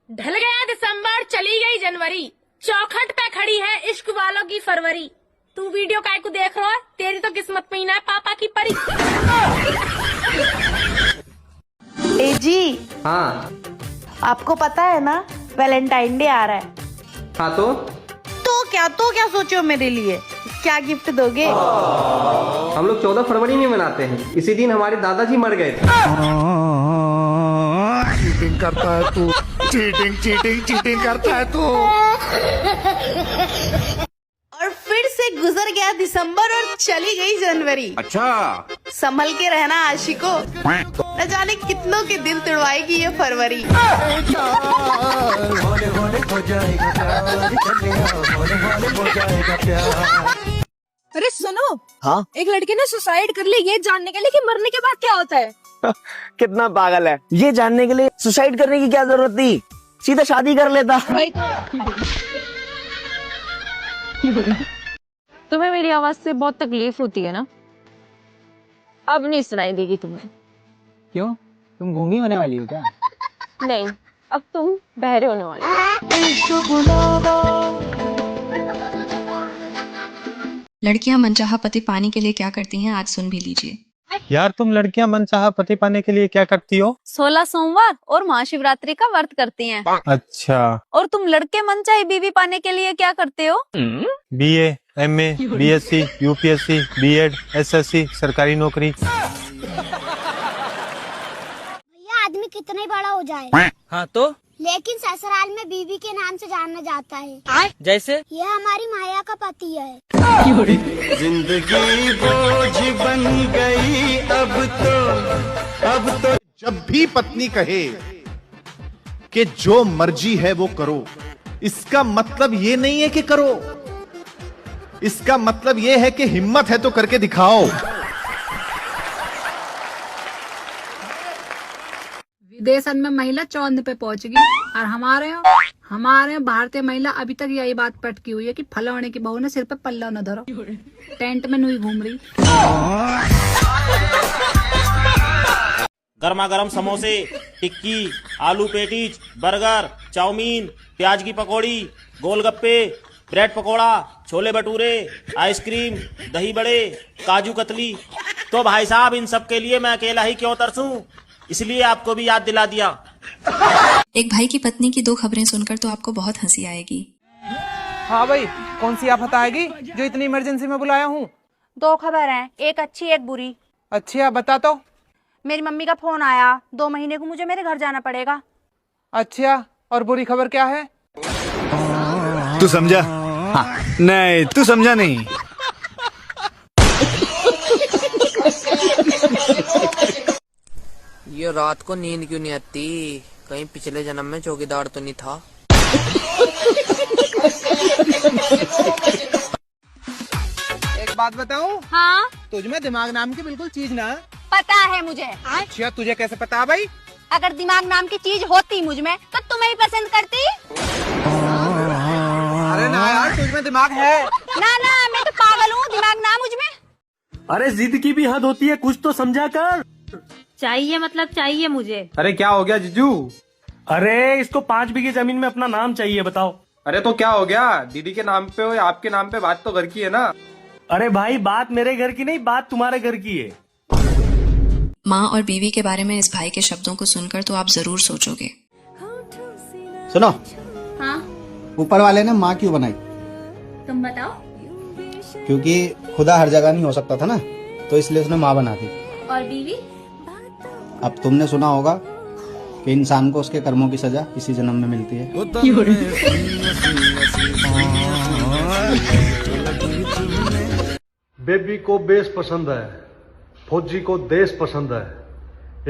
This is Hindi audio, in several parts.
ढल गया दिसंबर, चली गई जनवरी, चौखट पे खड़ी है इश्क वालों की फरवरी। तू वीडियो काय को देख रहा है? तेरी तो किस्मत में ही ना है पापा की परी। ए जी, हाँ आपको पता है ना वैलेंटाइन डे आ रहा है। हाँ तो क्या सोचो मेरे लिए, क्या गिफ्ट दोगे? हम लोग 14 फरवरी में मनाते हैं। इसी दिन हमारे दादाजी मर गए थे। चीटिंग करता है तू, चीटिंग करता है तू। और फिर से गुजर गया दिसंबर और चली गई जनवरी। अच्छा, संभल के रहना आशिको, न जाने कितनों के दिल तुड़वाएगी ये फरवरी। अरे सुनो, हाँ एक लड़की ने सुसाइड कर ली ये जानने के लिए कि मरने के बाद क्या होता है। कितना पागल है, ये जानने के लिए सुसाइड करने की क्या जरूरत थी, सीधा शादी कर लेता। तुम्हें मेरी आवाज से बहुत तकलीफ होती है ना? अब नहीं सुनाई देगी तुम्हें। क्यों, तुम गूंगी होने वाली हो क्या? नहीं, अब तुम बहरे होने वाले हो। लड़कियां मनचाहा पति पाने के लिए क्या करती हैं, आज सुन भी लीजिए। यार तुम लड़कियां मनचाहा पति पाने के लिए क्या करती हो? 16 सोमवार और महाशिवरात्रि का व्रत करती हैं। अच्छा। और तुम लड़के मनचाही बीवी पाने के लिए क्या करते हो? BA, MA, BSc, UPSC, BEd, SSC, सरकारी नौकरी। भैया आदमी कितना ही बड़ा हो जाए, हाँ तो लेकिन ससुराल में बीवी के नाम से जाना जाता है। जैसे यह हमारी माया का पति है। जिंदगी बोझ बन गई अब तो। जब भी पत्नी कहे कि जो मर्जी है वो करो, इसका मतलब ये नहीं है कि करो, इसका मतलब ये है कि हिम्मत है तो करके दिखाओ। विदेश में महिला चौंद पे पहुंच गई और हमारे भारतीय महिला अभी तक यही बात पटकी हुई है कि फलाने की बहू ने सिर पे पल्ला न धरो, टेंट में नहीं घूम रही। गर्मा गर्म समोसे, टिक्की, आलू पेटीज, बर्गर, चाउमीन, प्याज की पकौड़ी, गोलगप्पे, ब्रेड पकौड़ा, छोले भटूरे, आइसक्रीम, दही बड़े, काजू कतली। तो भाई साहब इन सब के लिए मैं अकेला ही क्यों तरसूं, इसलिए आपको भी याद दिला दिया। एक भाई की पत्नी की 2 खबरें सुनकर तो आपको बहुत हंसी आएगी। हाँ भाई, कौन सी आफत आएगी जो इतनी इमरजेंसी में बुलाया हूँ? 2 खबर हैं, एक अच्छी एक बुरी। अच्छा बता तो। मेरी मम्मी का फोन आया, 2 महीने को मुझे मेरे घर जाना पड़ेगा। अच्छा, और बुरी खबर क्या है? तू समझा? हाँ। नहीं, तू समझा नहीं। ये रात को नींद क्यों नहीं आती, कहीं पिछले जन्म में चौकीदार तो नहीं था? एक बात बताऊं? हाँ, तुझमें दिमाग नाम की बिल्कुल चीज ना। पता है मुझे। अच्छा, तुझे कैसे पता भाई? अगर दिमाग नाम की चीज होती मुझ में तो तुम्हें ही पसंद करती। अरे ना यार, तुझमें दिमाग है। ना मैं तो पागल हूँ, दिमाग ना मुझ में। अरे जिद की भी हद होती है, कुछ तो समझा कर। चाहिए मतलब चाहिए मुझे। अरे क्या हो गया जीजू? अरे इसको 5 बीघे जमीन में अपना नाम चाहिए, बताओ। अरे तो क्या हो गया, दीदी के नाम पे हो या आपके नाम पे, बात तो घर की है ना। अरे भाई बात मेरे घर की नहीं, बात तुम्हारे घर की है। माँ और बीवी के बारे में इस भाई के शब्दों को सुनकर तो आप जरूर सोचोगे। सुनो, हाँ ऊपर वाले ने माँ क्यों बनाई? तुम बताओ। क्योंकि खुदा हर जगह नहीं हो सकता था ना, तो इसलिए उसने माँ बना दी। और बीवी? अब तुमने सुना होगा कि इंसान को उसके कर्मों की सजा इसी जन्म में मिलती है। बेबी को बेस पसंद है, फौजी को देश पसंद है,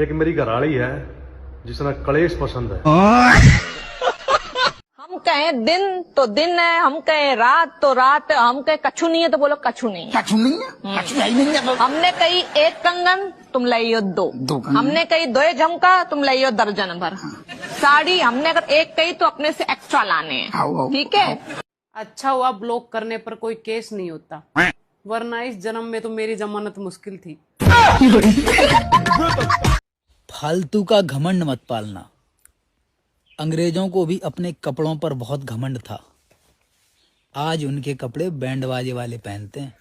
एक मेरी घराड़ी है जिसने कलेश पसंद है। हम कहें दिन तो दिन है, हम कहें रात तो रात है, हम कहें कछु नहीं है तो बोलो कछु नहीं है। कछु नहीं है, कछु नहीं है। हमने कही 1 कंगन तुम लाइयो 2, हमने कही 2 झमका तुम लाइयो दर्जन भर। साड़ी हमने अगर 1 कही तो अपने से एक्स्ट्रा लाने हैं, ठीक है? अच्छा हुआ ब्लॉक करने पर कोई केस नहीं होता, वरना इस जन्म में तो मेरी जमानत मुश्किल थी। फालतू का घमंड मत पालना, अंग्रेजों को भी अपने कपड़ों पर बहुत घमंड था। आज उनके कपड़े बैंड बाजे वाले पहनते हैं।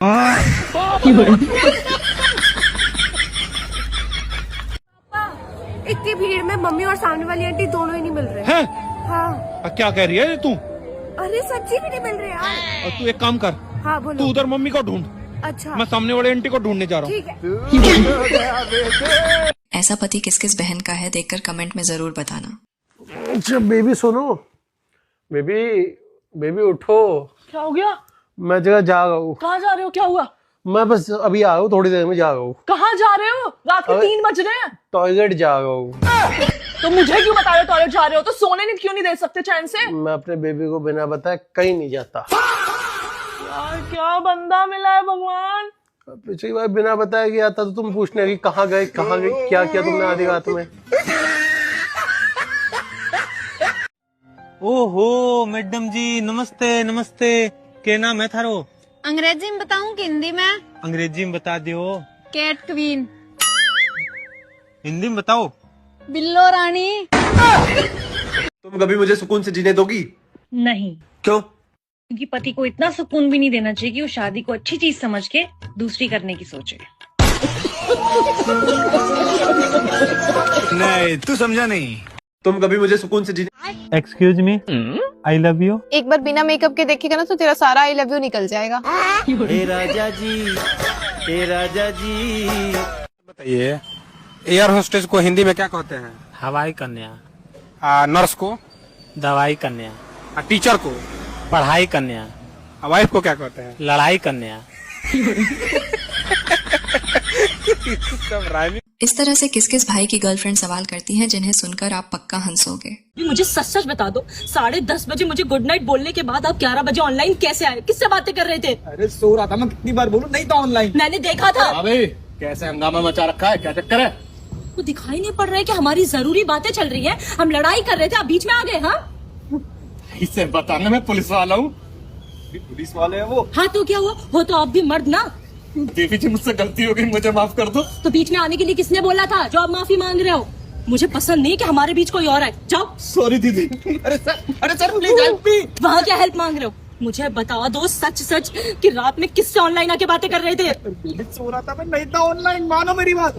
इतनी भीड़ में मम्मी और सामने वाली आंटी दोनों ही नहीं मिल रहे हैं? हाँ। क्या कह रही है तू? अरे सच्ची भी नहीं मिल रहे यार। और तू एक काम कर, हाँ बोलो। तू उधर मम्मी को ढूंढ, अच्छा मैं सामने वाले आंटी को ढूंढने जा रहा हूँ। ठीक है। ऐसा पति किस किस बहन का है, देखकर कमेंट में जरूर बताना। अच्छा बेबी सुनो, बेबी उठो। क्या हो गया? मैं जगह जागा हूँ। कहाँ जा रहे हो? क्या हुआ? मैं बस अभी आया हूँ, थोड़ी देर में जागा हूँ। कहाँ जा रहे हो? रात के 3 बज रहे हैं। टॉयलेट जागा हूँ। तो मुझे क्यों बता रहे हो टॉयलेट जा रहे हो? तो सोने नहीं क्यों नहीं दे सकते चैन से? मैं अपने बेबी को बिना बताए कहीं नहीं जाता। यार क्या बंदा मिला है भगवान। पिछली बार बिना बताए गया था तो तुम पूछने की कहाँ गए, क्या किया तुमने आधी रात में। ओहो मैडम जी, नमस्ते नमस्ते। क्या नाम है थारो? अंग्रेजी में बताऊं कि हिंदी में? अंग्रेजी में बता दियो। Cat queen. हिंदी में बताओ। बिल्लो रानी। तुम कभी मुझे सुकून से जीने दोगी? नहीं। क्यों? क्योंकि पति को इतना सुकून भी नहीं देना चाहिए कि वो शादी को अच्छी चीज समझ के दूसरी करने की सोचे। नहीं तू समझा नहीं। तुम कभी मुझे सुकून से जीने? Excuse me, I love you. एक बार बिना मेकअप के देखेगा ना तो तेरा सारा आई लव यू निकल जाएगा। हे राजा जी, बताइए, एयर होस्टेस को हिंदी में क्या कहते हैं? हवाई कन्या। नर्स को? दवाई कन्या। टीचर को? पढ़ाई कन्या। वाइफ को क्या कहते हैं? लड़ाई कन्या। इस तरह से किस किस भाई की गर्लफ्रेंड सवाल करती हैं जिन्हें सुनकर आप पक्का हंसोगे। मुझे सच सच बता दो, 10:30 बजे मुझे गुड नाइट बोलने के बाद आप 11 बजे ऑनलाइन कैसे आए? किससे बातें कर रहे थे? अरे सो रहा था मैं, कितनी बार बोलूं, नहीं था ऑनलाइन। मैंने देखा था। अबे कैसे हंगामा मचा रखा है, क्या चक्कर है? वो दिखाई नहीं पड़ रहा है कि हमारी जरूरी बातें चल रही हैं? हम लड़ाई कर रहे थे, आप बीच में आ गए। हाँ इससे बताना मैं पुलिस वाला हूँ। पुलिस वाले हैं वो। हाँ तो क्या हुआ? हो तो आप भी मर्द ना। देवी जी मुझसे गलती हो गई, मुझे माफ कर दो। तो बीच में आने के लिए किसने बोला था जो आप माफी मांग रहे हो? मुझे पसंद नहीं कि हमारे बीच कोई और है। जाओ। सॉरी दीदी। अरे सर प्लीज हेल्प मी। वहाँ क्या हेल्प मांग रहे हो? मुझे बता दो सच सच कि रात में किससे ऑनलाइन आके बातें कर रहे थे? सो रहा था मैं, नहीं था ऑनलाइन, मानो मेरी बात।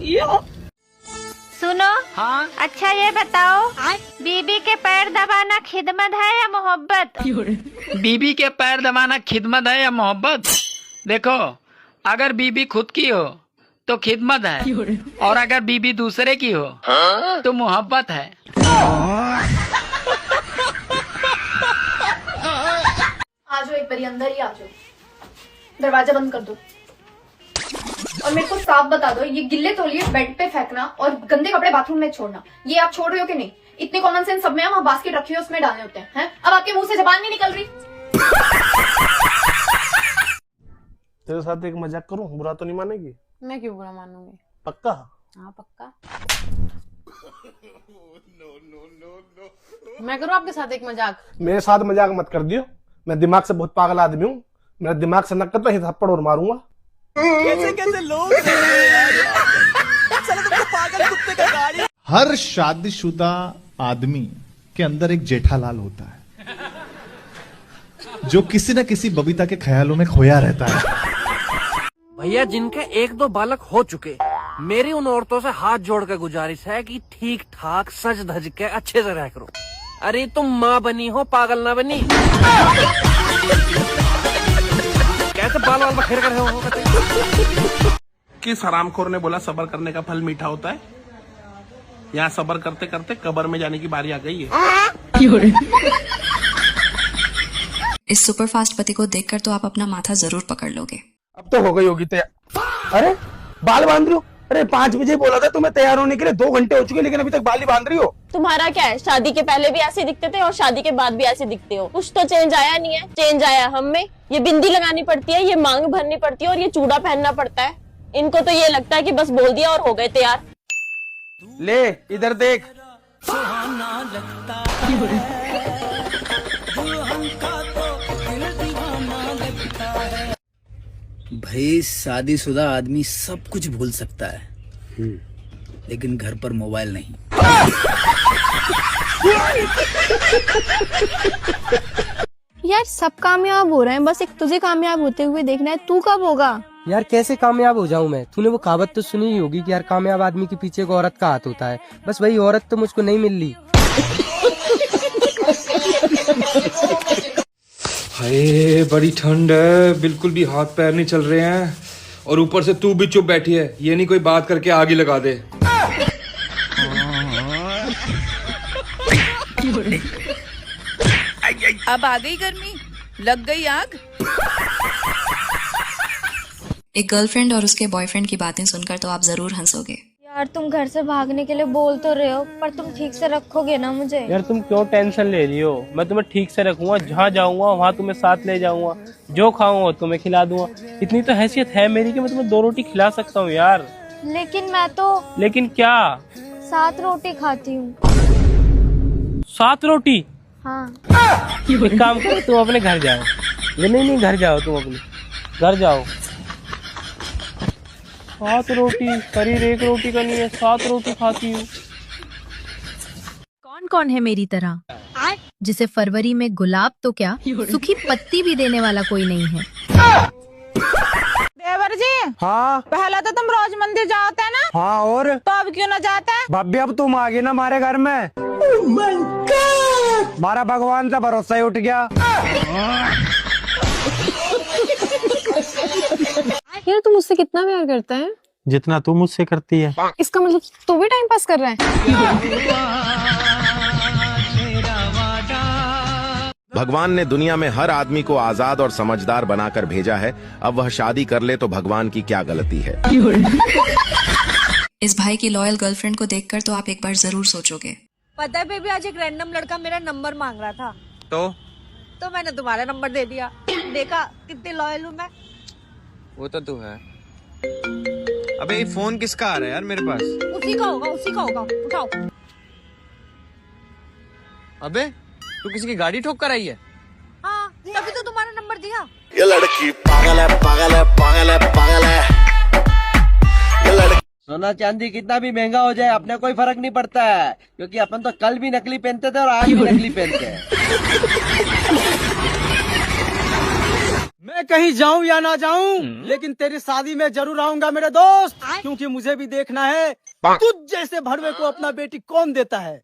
सुनो। हाँ? अच्छा ये बताओ, बीबी के पैर दबाना खिदमत है या मोहब्बत? बीबी के पैर दबाना खिदमत है या मोहब्बत? देखो, अगर बीबी खुद की हो तो खिदमत है, और अगर बीबी दूसरे की हो तो मोहब्बत है। आ जाओ एक बारी, अंदर ही आ जाओ। दरवाजा बंद कर दो और मेरे को साफ बता दो, ये गिल्ले तौलिए बेड पे फेंकना और गंदे कपड़े बाथरूम में छोड़ना, ये आप छोड़ रहे हो कि नहीं? इतने कॉमन सेंस सब में है, वहाँ बास्केट रखी है उसमें डालने होते हैं। अब आपके मुंह से जबान नहीं निकल रही। तेरे साथ एक मजाक करूं, बुरा तो नहीं मानेगी? मैं क्यों बुरा मानूंगी? पक्का? हाँ पक्का। मैं करूँ आपके साथ एक मजाक? मेरे साथ मजाक मत कर दियो, मैं दिमाग से बहुत पागल आदमी हूँ। मेरा दिमाग से नक्कर तो थप्पड़ और मारूंगा। कैसे लोग पागल कुत्ते का गाड़ी। हर शादीशुदा आदमी के अंदर एक जेठालाल होता है जो किसी न किसी बबीता के ख्यालों में खोया रहता है। भैया जिनके 1-2 बालक हो चुके, मेरी उन औरतों से हाथ जोड़ कर गुजारिश है कि ठीक ठाक सज धज के अच्छे से रह करो। अरे तुम माँ बनी हो, पागल ना बनी। कैसे बाल बाल बखेर कर रहे हो? किस हरामखोर ने बोला सब्र करने का फल मीठा होता है? यहाँ सब्र करते करते कब्र में जाने की बारी आ गई है। इस सुपरफास्ट पति को देखकर तो आप अपना माथा जरूर पकड़ लोगे। अब तो हो गई होगी तैयार। अरे बाल बांध रही हो? अरे 5 बजे बोला था तुम्हें तैयार होने के लिए, 2 घंटे हो चुके लेकिन अभी तक बाल ही बांध रही हो। तुम्हारा क्या है? शादी के पहले भी ऐसे दिखते थे और शादी के बाद भी ऐसे दिखते हो। कुछ तो चेंज आया नहीं है। चेंज आया हम में। ये बिंदी लगानी पड़ती है, ये मांग भरनी पड़ती है और ये चूड़ा पहनना पड़ता है। इनको तो ये लगता है कि बस बोल दिया और हो गए तैयार। ले इधर देख। भाई शादीशुदा आदमी सब कुछ भूल सकता है, लेकिन घर पर मोबाइल नहीं। यार सब कामयाब हो रहे हैं, बस एक तुझे कामयाब होते हुए देखना है। तू कब होगा? यार कैसे कामयाब हो जाऊं मैं? तूने वो कहावत तो सुनी ही होगी कि यार कामयाब आदमी के पीछे एक औरत का हाथ होता है। बस वही औरत तो मुझको नहीं मिल रही। हाय बड़ी ठंड है, बिल्कुल भी हाथ पैर नहीं चल रहे हैं, और ऊपर से तू भी चुप बैठी है। ये नहीं कोई बात करके आग ही लगा दे। अब आ गई गर्मी, लग गई आग। एक गर्लफ्रेंड और उसके बॉयफ्रेंड की बातें सुनकर तो आप जरूर हंसोगे। यार तुम घर से भागने के लिए बोल तो रहे हो, पर तुम ठीक से रखोगे ना मुझे? यार तुम क्यों टेंशन ले रही हो? मैं तुम्हें ठीक से रखूंगा, जहाँ जाऊंगा वहाँ तुम्हें साथ ले जाऊंगा, जो खाऊंगा तुम्हें खिला दूंगा। इतनी तो हैसियत है मेरी कि मैं तुम्हें 2 रोटी खिला सकता हूँ यार। लेकिन मैं तो लेकिन क्या? 7 रोटी खाती हूँ। 7 रोटी? हाँ। एक काम करो, तुम अपने घर जाओ। नहीं घर जाओ, तुम अपने घर जाओ। 7 रोटी? शरीर 1 रोटी का नहीं है, 7 रोटी खाती हूँ। कौन कौन है मेरी तरह जिसे फरवरी में गुलाब तो क्या सूखी पत्ती भी देने वाला कोई नहीं है? देवर जी। हाँ पहले तो तुम रोज मंदिर जाते है ना? हाँ, और तो अब क्यों ना जाते? भाभी अब तुम आ गए ना हमारे घर में। हमारा भगवान से भरोसा ही उठ गया। यार तुम मुझसे कितना प्यार करता है? जितना तू मुझसे करती है। इसका मतलब तू भी टाइम पास कर रहा है? भगवान ने दुनिया में हर आदमी को आजाद और समझदार बनाकर भेजा है। अब वह शादी कर ले तो भगवान की क्या गलती है? इस भाई की लॉयल गर्लफ्रेंड को देखकर तो आप एक बार जरूर सोचोगे। पता है बेबी, आज एक रैंडम लड़का मेरा नंबर मांग रहा था, तो मैंने तुम्हारा नंबर दे दिया। देखा कितनी लॉयल हूँ मैं। वो तो तू है। अबे ये फोन किसका आ रहा है यार मेरे पास? उसी का होगा, उठाओ। अबे तू किसी की गाड़ी ठोक कर आई है? हाँ, तभी तो तुम्हारा नंबर दिया। ये लड़की पागल है, पागल है, पागल है, पागल है। ये लड़की सोना चांदी कितना भी महंगा हो जाए अपने कोई फर्क नहीं पड़ता है, क्योंकि अपन तो कल भी नकली पहनते थे और आज भी नकली पहनते हैं। मैं कहीं जाऊं या ना जाऊं, लेकिन तेरी शादी में जरूर आऊंगा मेरे दोस्त, क्योंकि मुझे भी देखना है तुझ जैसे भड़वे को अपना बेटी कौन देता है।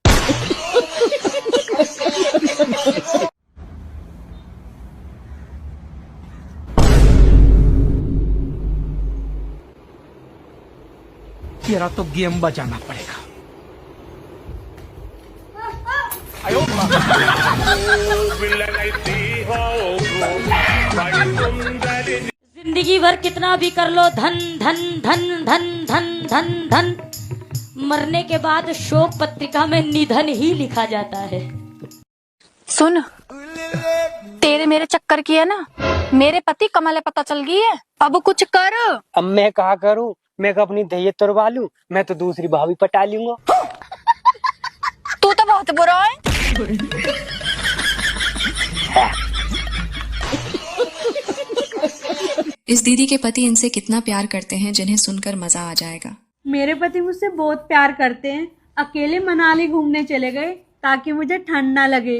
तेरा तो गेम बजाना पड़ेगा। जिंदगी भर कितना भी कर लो धन धन धन धन धन धन धन, मरने के बाद शोक पत्रिका में निधन ही लिखा जाता है। सुन, तेरे मेरे चक्कर की है ना, मेरे पति कमल पता चल गई है। अब कुछ कर। अब मैं कहा करूं? मैं अपनी दहिया तोड़वा लूं? मैं तो दूसरी भाभी पटा लूंगा। तू तो बहुत बुरा है। इस दीदी के पति इनसे कितना प्यार करते हैं जिन्हें सुनकर मजा आ जाएगा। मेरे पति मुझसे बहुत प्यार करते हैं। अकेले मनाली घूमने चले गए ताकि मुझे ठंड ना लगे।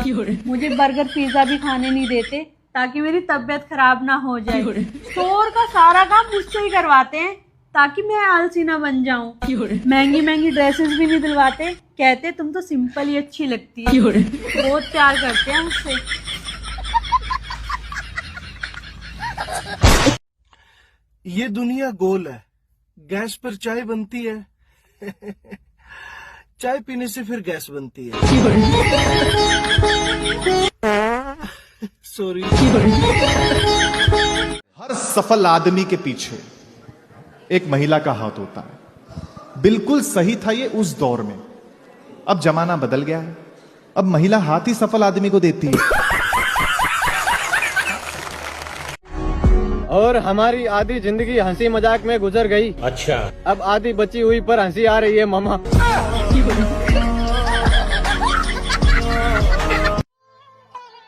मुझे बर्गर पिज्जा भी खाने नहीं देते ताकि मेरी तबीयत खराब ना हो जाए। स्टोर का सारा काम मुझसे ही करवाते हैं ताकि मैं आलसी ना बन जाऊं। महंगी महंगी ड्रेसेस भी नहीं दिलवाते, कहते तुम तो सिंपल ही अच्छी लगती है। बहुत प्यार करते हैं मुझसे। ये दुनिया गोल है, गैस पर चाय बनती है, चाय पीने से फिर गैस बनती है। सॉरी। हर सफल आदमी के पीछे एक महिला का हाथ होता है। बिल्कुल सही था ये उस दौर में, अब जमाना बदल गया है। अब महिला हाथ ही सफल आदमी को देती है। और हमारी आधी जिंदगी हंसी मजाक में गुजर गई। अच्छा, अब आधी बची हुई पर हंसी आ रही है मामा।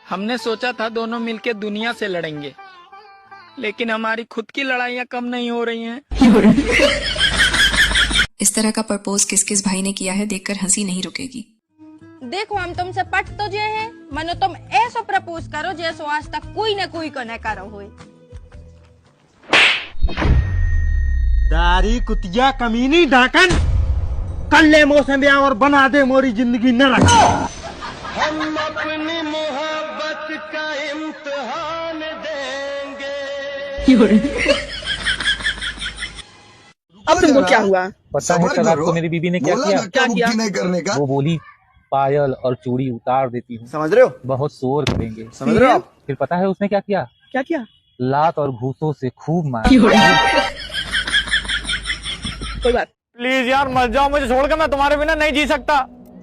हमने सोचा था दोनों मिलके दुनिया से लड़ेंगे, लेकिन हमारी खुद की लड़ाइयाँ कम नहीं हो रही हैं। इस तरह का प्रपोज किस किस भाई ने किया है देखकर हंसी नहीं रुकेगी। देखो हम तुमसे पट तो जे हैं, मनो तुम ऐसो प्रपोज करो जैसो आज तक कोई न कोई को न करो हुए। दारी कुतिया कमीनी डाकन, कर ले मौसम ब्याह और बना दे मोरी जिंदगी न रख। हम अपनी मोहब्बत का इम्तिहान देंगे। अब तुमको क्या हुआ? पता है कल आपको मेरी बीबी ने क्या किया? क्या किया? नहीं करने का। वो बोली पायल और चूड़ी उतार देती हूँ। समझ रहे हो? बहुत शोर करेंगे। समझ रहे हो आप? फिर पता है उसने क्या किया? क्या किया? लात और घूसों से खूब मारा। कोई बात। प्लीज यार मत जाओ, मुझे छोड़कर मैं तुम्हारे बिना नहीं जी सकता।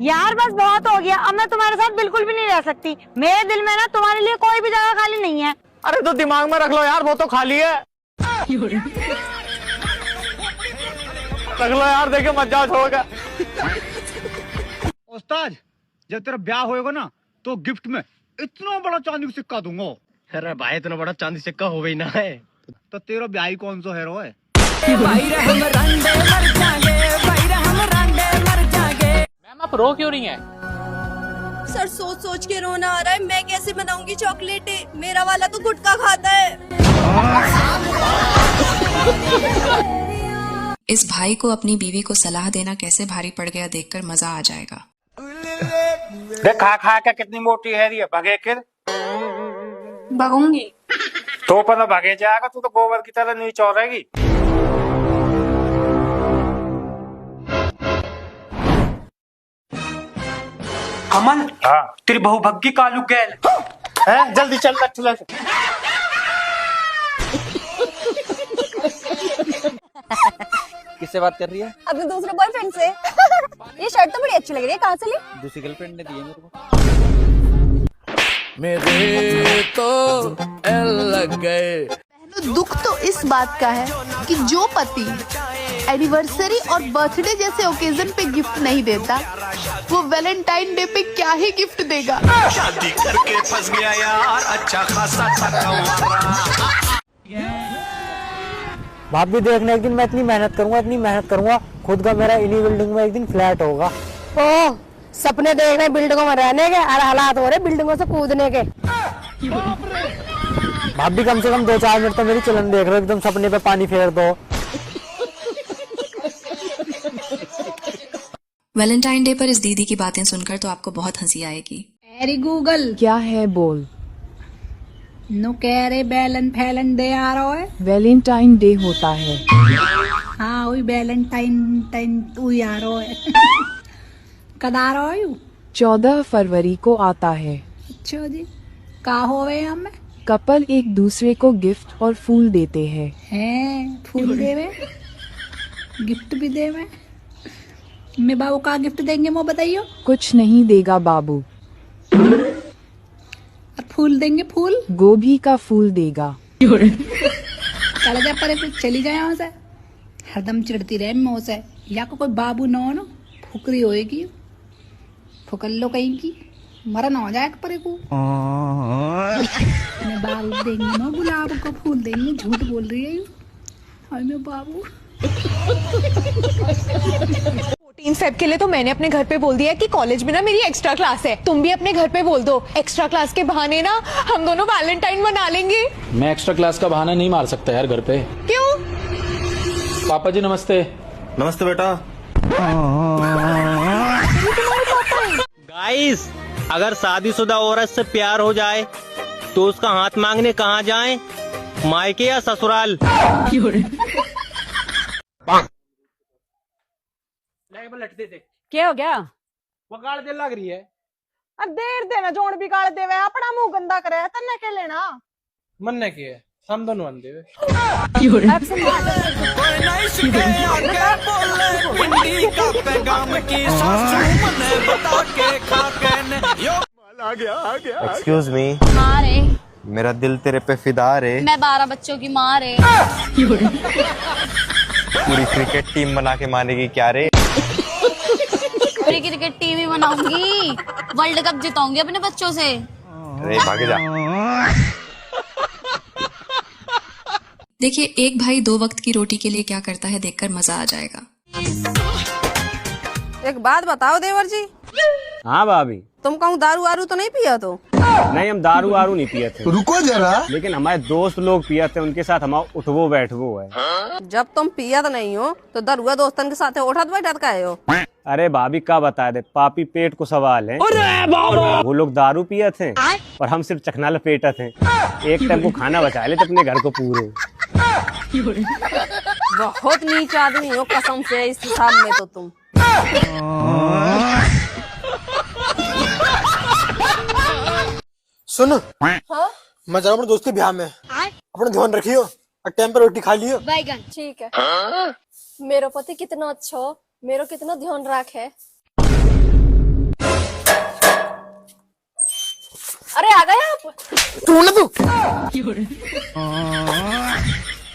यार बस बहुत हो गया, अब मैं तुम्हारे साथ बिल्कुल भी नहीं रह सकती। मेरे दिल में ना तुम्हारे लिए कोई भी जगह खाली नहीं है। अरे तो दिमाग में रख लो यार, वो तो खाली है। रख लो यार, देखो मत जाओ छोड़कर। उस्ताद जब तेरा ब्याह होएगा ना तो गिफ्ट में इतना बड़ा चांदी का सिक्का दूंगा। अरे भाई इतना बड़ा चांदी सिक्का हो गई ना है तो तेरा ब्याह कौन सा हीरो है? मैम आप रो क्यों रही हैं? सर सोच सोच के रोना आ रहा है, मैं कैसे बनाऊंगी चॉकलेटें? मेरा वाला तो गुटखा खाता है। इस भाई को अपनी बीवी को सलाह देना कैसे भारी पड़ गया देखकर मजा आ जाएगा। देख खा खा के कितनी मोटी है ये, भगे के भगूंगी तो पता भगे जाएगा, तू तो गोबर की तरह नहीं चौरेगी। अमन हाँ तेरी बहू भग्गी कालू गैल है, जल्दी चल चल। किससे बात कर रही है? अपने दूसरे बॉयफ्रेंड से। ये शर्ट तो बड़ी अच्छी लग रही है, कहाँ से ली? दूसरी गर्लफ्रेंड ने दी है मेरे को। मेरे तो लग गए। दुख तो इस बात का है कि जो पति एनिवर्सरी और बर्थडे जैसे ओकेजन पे गिफ्ट नहीं देता, वो वैलेंटाइन डे पे क्या ही गिफ्ट देगा। शादी करके फंस गया यार, अच्छा खासा भाभी देखना एक दिन मैं इतनी मेहनत करूंगा, खुद का मेरा इन्हीं बिल्डिंग में एक दिन फ्लैट होगा। ओह सपने देख रहे बिल्डिंगों में रहने के और हालात हो रहे बिल्डिंगों से कूदने के। भाभी कम से कम 2-4 मिनट तो मेरी चलन देख रहे हो, एकदम सपने पे पानी फेर दो। वैलेंटाइन डे पर इस दीदी की बातें सुनकर तो आपको बहुत हंसी आएगी। अरे गूगल क्या है बोल। नो कह रहे बैलन फैलन डे आ रहा है। वैलेंटाइन डे होता है। हाँ वही बैलेंटाइन तू आ रहा है। कद आ रहा है? 14 फरवरी को आता है। अच्छा जी, का होवे हमें? कपल एक दूसरे को गिफ्ट और फूल देते हैं। फूल देवे, गिफ्ट भी देवे। मैं बाबू का गिफ्ट देंगे वो बताइयो? कुछ नहीं देगा बाबू। और फूल देंगे? फूल गोभी का फूल देगा। चला जा पर चली जाए वहां से, हरदम चिढ़ती रहे मुँह से। या कोई बाबू न हो, फुकरी होएगी, फुकल लो कहीं की, मरन हो जाए पर को। मैं बाबू देंगे ना, गुलाब को फूल देंगे, झूठ बोल रही है हाय मैं बाबू। 14 फेब के लिए तो मैंने अपने घर पे बोल दिया कि कॉलेज में ना मेरी एक्स्ट्रा क्लास है। तुम भी अपने घर पे बोल दो, एक्स्ट्रा क्लास के बहाने ना हम दोनों वैलेंटाइन मना लेंगे। मैं एक्स्ट्रा क्लास का बहाना नहीं मार सकता यार घर पे। क्यों? पापा जी नमस्ते। नमस्ते बेटा। गाइस अगर शादीशुदा औरत से प्यार हो जाए तो उसका हाथ मांगने कहाँ जाएं? मायके या ससुराल? क्या हो गया? वो गाड़ दे लग रही है। अब देर देना जोड़ भी गाड़ देवे, अपना मुंह गंदा करे तन्ने के लेना मन ने किया हम दोनों आन देवे। Excuse me. हाँ रे, मेरा दिल तेरे पे फिदा रे। मैं 12 बच्चों की माँ रे। पूरी क्रिकेट टीम बना के मानेगी क्या रे? पूरी क्रिकेट टीम ही बनाऊंगी, वर्ल्ड कप जिताऊंगी अपने बच्चों से। अरे भागे जा। देखिए एक भाई 2 वक्त की रोटी के लिए क्या करता है देखकर मजा आ जाएगा। एक बात बताओ देवर जी। हाँ भाभी। तुम कहूँ दारू वारू तो नहीं पिया तो? नहीं, हम दारू वारू नहीं पिए थे। रुको जरा। लेकिन हमारे दोस्त लोग पिए थे, उनके साथ हमारा उठवो बैठवो है। जब तुम पिया तो नहीं हो तो दरुआ दोस्तन के साथ उठत बैठत का हो? अरे भाभी का बता दे, पापी पेट को सवाल है। वो लोग दारू पिए थे और हम सिर्फ चखना लपेटा थे। एक टाइम को खाना बचा लेते अपने घर को पूरे। बहुत नीच आदमी हो कसम से इस हिसाब में तो तुम। सुन, मैं जा रहा हूँ दोस्त के ब्याह में, अपना ध्यान रखियो और टाइम पर रोटी खा लियो। ठीक है। मेरा पति कितना अच्छा हो, मेरा कितना ध्यान रख है। अरे आ गए आप? तू ना तू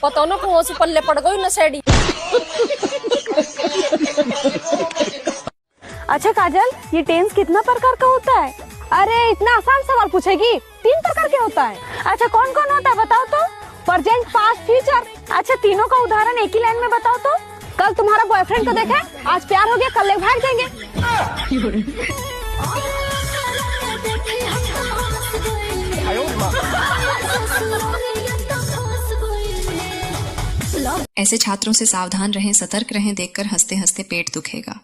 पता ना कौन से पल्ले पड़ गई नशेड़ी। अच्छा काजल, ये टेंस कितना प्रकार का होता है? अरे इतना आसान सवाल पूछेगी? 3 प्रकार के होता है। अच्छा कौन कौन होता है बताओ तो? Present, past, future. अच्छा तीनों का उदाहरण एक ही लाइन में बताओ तो? कल तुम्हारा बॉयफ्रेंड को देखा, आज प्यार हो गया, कल ले भाग देंगे। ऐसे छात्रों से सावधान रहें, सतर्क रहें, देखकर हंसते हंसते पेट दुखेगा।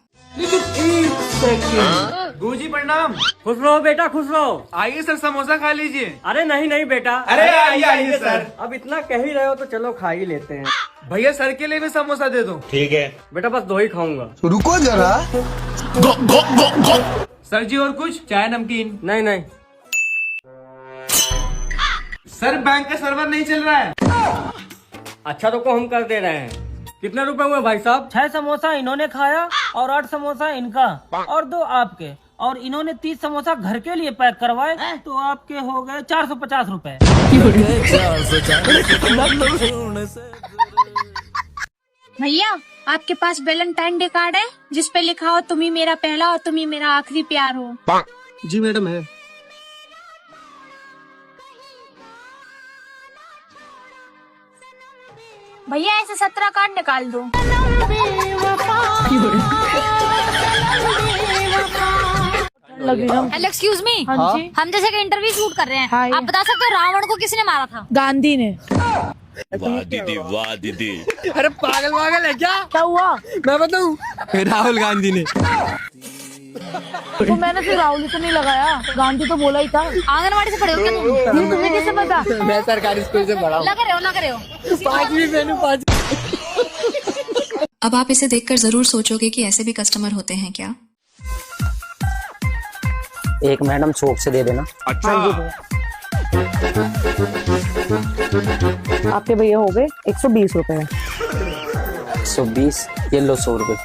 गुरुजी प्रणाम। खुश रहो बेटा, खुश रहो। आइए सर, समोसा खा लीजिए। अरे नहीं नहीं बेटा। अरे आइए सर। अब इतना कह ही रहे हो तो चलो खा ही लेते हैं। भैया सर के लिए भी समोसा दे दो। ठीक है बेटा, बस 2 ही खाऊंगा। रुको जरा। सर जी और कुछ? चाय नमकीन? नहीं नहीं सर, बैंक का सर्वर नहीं चल रहा है। अच्छा तो को हम कर दे रहे हैं। कितने रुपए हुए भाई साहब? 6 समोसा इन्होंने खाया और 8 समोसा इनका और 2 आपके, और इन्होंने 30 समोसा घर के लिए पैक करवाए तो आपके हो गए 450 रुपए। भैया आपके पास वैलेंटाइन डे कार्ड है जिसपे लिखा हो तुम ही मेरा पहला और तुम ही मेरा आखिरी प्यार हो? जी मैडम है। भैया ऐसे 17 कार्ड निकाल दो। हेलो एक्सक्यूज मी, हम जैसे कि इंटरव्यू शूट कर रहे हैं, आप बता सकते हो रावण को किसने मारा था? गांधी ने। वाह दीदी, वाह दीदी। अरे पागल है क्या हुआ? मैं बताऊं? राहुल गांधी ने। तो मैंने फिर राहुल तो नहीं लगाया, गांधी तो बोला ही था। आंगनवाड़ी से पढ़े हो क्या तुम? तुम्हें कैसे पता? मैं सरकारी स्कूल से पढ़ा हूँ। लग रहे हो। 5वीं में 5। अब आप इसे देखकर जरूर सोचोगे कि ऐसे भी कस्टमर होते हैं क्या। एक मैडम छोक से दे देना। अच्छा आपके भैया हो गए 120 रुपए। 120, ये लो 100 रुपए।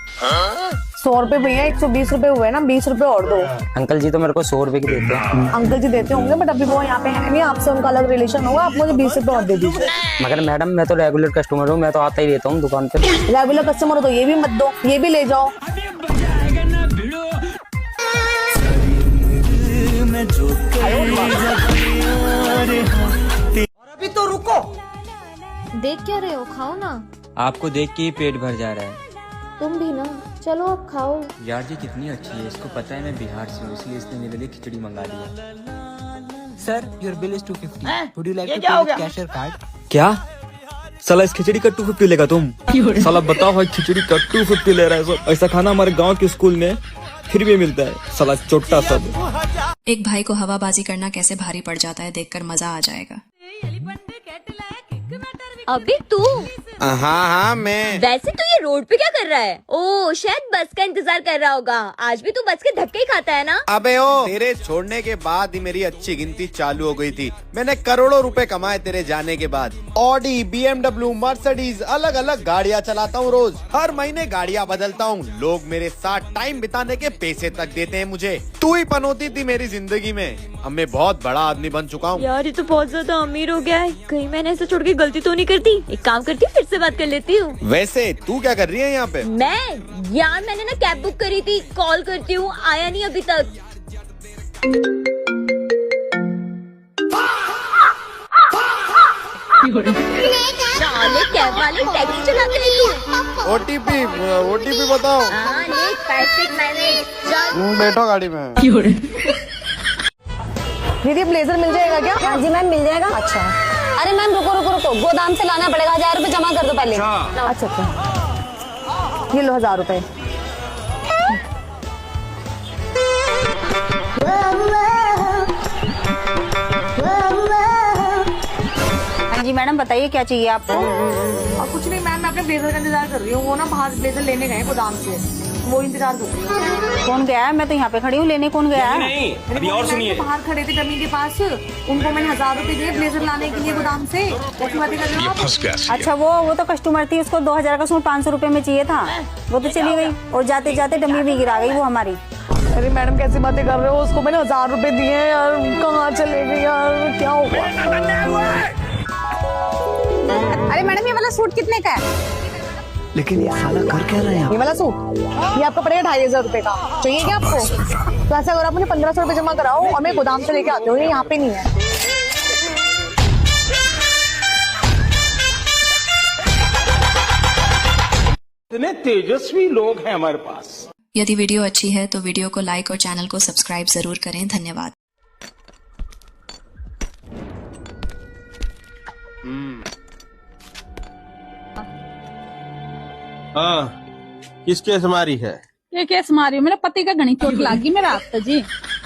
100 रुपए भैया, 120 रुपए हुए ना, 20 रुपए और दो। अंकल जी तो मेरे को 100 रुपए की देते हैं। अंकल जी देते होंगे बट अभी वो यहाँ पे है नहीं, आपसे उनका अलग रिलेशन होगा, आप मुझे 20 रुपए और दे दीजिए। मगर मैडम मैं तो रेगुलर कस्टमर हूँ, मैं तो आता ही रहता हूँ दुकान पे। रेगुलर कस्टमर हो तो ये भी मत दो, ये भी ले जाओ। अभी तो रुको। देख क्या रहे हो, खाओ ना। आपको देख के ही पेट भर जा रहा है। तुम भी ना, चलो अब खाओ। यार जी कितनी अच्छी है, इसको पता है मैं बिहार से हूँ, इसलिए इसने मेरे लिए खिचड़ी मंगा लिया। Sir your bill is 250। Would you like to pay with cash और कार्ड? क्या साला इस खिचड़ी का 250 लेगा तुम? साला बताओ भाई, खिचड़ी का 250 ले रहा है सर। ऐसा खाना हमारे गांव के स्कूल में फिर भी मिलता है, साला छोटा सब। एक भाई को हवाबाजी करना कैसे भारी पड़ जाता है देखकर मजा आ जाएगा। अभी तू? हाँ मैं। वैसे तू ये रोड पे क्या कर रहा है? ओ शायद बस का इंतजार कर रहा होगा। आज भी तू बस के धक्के ही खाता है ना? अबे ओ, तेरे छोड़ने के बाद ही मेरी अच्छी गिनती चालू हो गई थी। मैंने करोड़ों रुपए कमाए तेरे जाने के बाद। ऑडी, BMW, मर्सिडीज, अलग अलग गाड़ियाँ चलाता हूँ रोज। हर महीने गाड़ियाँ बदलता हूँ। लोग मेरे साथ टाइम बिताने के पैसे तक देते हैं मुझे। तू ही पनौती थी मेरी जिंदगी में, अब मैं बहुत बड़ा आदमी बन चुका हूँ। यार ये तो बहुत ज्यादा अमीर हो गया है, कहीं मैंने ऐसे छोड़ के गलती तो नहीं करती? एक काम करती हूँ, फिर से बात कर लेती हूँ। वैसे तू क्या कर रही है यहाँ पे? मैं यार, मैंने ना कैब बुक करी थी, कॉल करती हूँ, आया नहीं अभी तक। साले कैब वाले टैक्सी चलाते हैं तू। ओटीपी बताओ। ले पैसे मैंने बैठो गाड़ी में। दीदी ब्लेजर मिल जाएगा क्या? हाँ जी मैम मिल जाएगा। अच्छा अरे मैम रुको गोदाम से लाना पड़ेगा, 1000 रुपए जमा कर दो पहले। अच्छा ये लो 1000 रुपए। हाँ जी मैडम बताइए क्या चाहिए आपको? और कुछ नहीं मैम, मैं अपने ब्लेजर का इंतजार कर रही हूँ। वो ना बाहर ब्लेजर लेने गए गोदाम से, वो इंतजार कर रही हूँ। कौन गया है? मैं तो यहाँ पे खड़ी हूँ, लेने कौन गया है? नहीं, अभी और सुनिए। बाहर खड़े थे डमी के पास, उनको मैंने 1000 रुपए दिए ब्लेजर लाने के लिए गोदाम से। कैसी बातें कर रहे हो आप? अच्छा वो तो कस्टमर थी, उसको 2000 का सूट 500 रुपए में चाहिए था, वो तो चली गई और जाते जाते डमी भी गिरा गई वो हमारी। अरे मैडम कैसी बातें कर रहे हो? उसको मैंने 1000 रुपए दिए यार, कहाँ चले गई यार, क्या हुआ? अरे मैडम ये वाला सूट कितने का है? लेकिन ये साला कर क्या रहे हैं? ये वाला सूट ये आपका पड़ेगा 2500 रुपए का। चाहिए क्या आपको? तो ऐसा करो आप मुझे 1500 रुपए जमा कराओ और मैं गोदाम से लेके आती हूँ, ये यहाँ पे नहीं है। इतने तेजस्वी लोग हैं हमारे पास। यदि वीडियो अच्छी है तो वीडियो को लाइक और चैनल को सब्सक्राइब जरूर करें। धन्यवाद। हाँ, किस केस मारी है? ये केस मारी मेरे पति का घनी चोट लगी मेरा आप जी।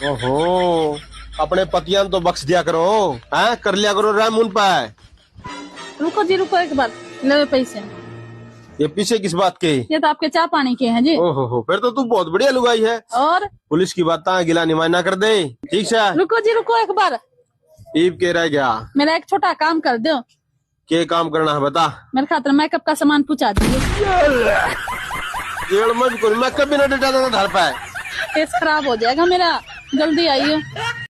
ओहो, अपने पतियां तो बख्श दिया करो, हैं? कर लिया करो राम उन पाए। रुको जी रुको एक बार, ले पैसे। ये पीछे किस बात के? ये तो आपके चाय पानी के हैं जी। ओहो, फिर तो तू बहुत बढ़िया लुगाई है। और पुलिस की बात गिला निमाय ना कर दे, ठीक है? रुको जी रुको एक बार, ईब के रह गया। मेरा एक छोटा काम कर दो। क्या काम करना है बता? मेरे खातिर मेकअप का सामान पूछा दीजिए। मैं कभी न डटा घर पाए। फेस खराब हो जाएगा मेरा, जल्दी आइए।